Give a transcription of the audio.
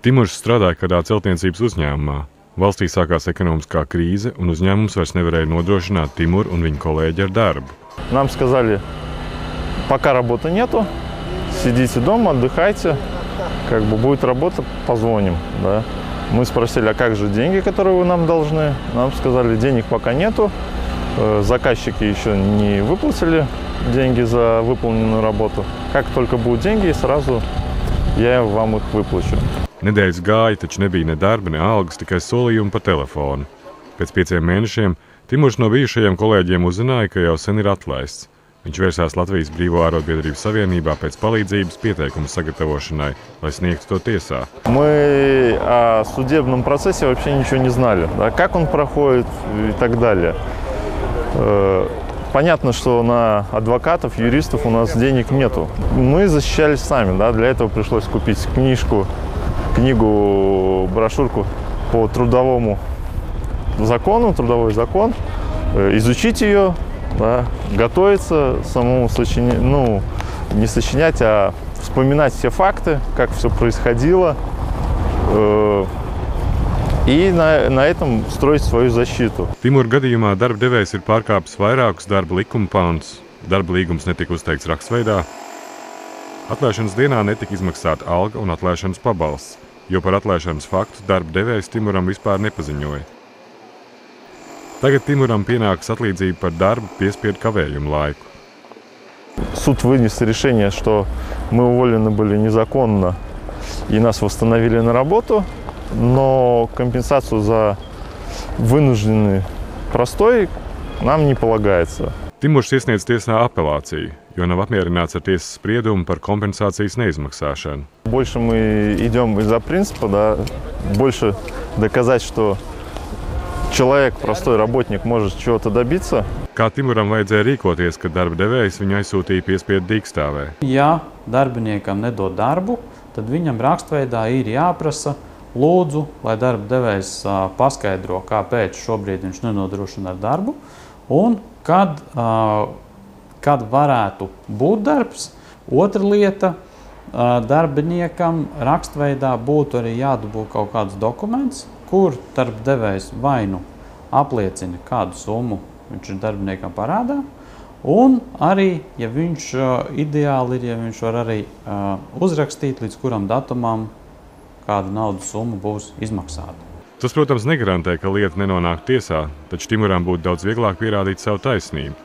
Timurs strādāja kādā celtniecības uzņēmumā. Valstī sākās ekonomiskā krīze, un uzņēmums vairs nevarēja nodrošināt Timuru un viņa kolēģi ar darbu. Нам сказали, пока работы нету, сидите дома, отдыхайте, как бы будет работа, позвоним, да. Мы спросили, а как же деньги, которые вы нам должны? Нам сказали, денег пока нету, заказчики еще не выплатили деньги за выполненную работу. Как только будут деньги, сразу я вам их выплачу. Nedēļas gāja, taču nebija ne darba, ne algas, tikai solījumi pa telefonu. Pēc 5 mēnešiem Timurs no bijušajiem kolēģiem uzzināja, ka jau sen ir atlaists. Viņš vērsās Latvijas Brīvo ārotbiedrību savienībā pēc palīdzības pieteikumu sagatavošanai, lai sniegtu to tiesā. Мы о судебном процессе вообще ничего не знали, да, как он проходит и так далее. Понятно, что на адвокатов, юристов у нас денег нету. Мы защищались сами, да, для этого пришлось купить книгу, брошюрку по трудовому закону, трудовой закон, изучить ее, да, готовиться, самому сочинять, не сочинять, а вспоминать все факты, как все происходило, и на этом stроить свою защиту. Timura gadījumā darba devējs ir pārkāpis vairākus darba likuma pantus. Darba līgums netika uzteikts rakstveidā. Atlaišanas dienā netika izmaksāta alga un atlaišanas pabalsts, jo par atlaišanas faktu darba devējs Timuram vispār nepaziņoja. Tagad Timuram pienākas atlīdzība par darbu piespiedu kavējumu laiku. Суд вынес решение, что мы уволены были незаконно и нас восстановили на работу, но компенсацию за вынужденный простой нам не полагается. Timurs iesniedz tiesā apelāciju, jo nav apmierināts ar tiesas spriedumu par kompensācijas neizmaksāšanu. Больше мы идем из-за принципа, да, больше доказать, что человек, простой работник, может чего-то добиться. Kā Timuram vajadzēja rīkoties, kad darba devējs viņu aizsūtīja piespiedu dīkstāvē? Ja darbiniekam nedod darbu, tad viņam rakstveidā ir jāprasa lūdzu, lai darba devējs paskaidro, kāpēc šobrīd viņš nenodrošina darbu, un kad varētu būt darbs. Otra lieta, darbiniekam rakstveidā būtu arī jādabū kaut kāds dokuments, kur darba devējs vai nu apliecina, kādu summu viņš ir darbiniekam parādā, un arī, ja viņš ideāli ir, ja viņš var arī uzrakstīt, līdz kuram datumam kāda naudas summa būs izmaksāta. Tas, protams, negarantē, ka lieta nenonāk tiesā, taču Timuram būtu daudz vieglāk pierādīt savu taisnību.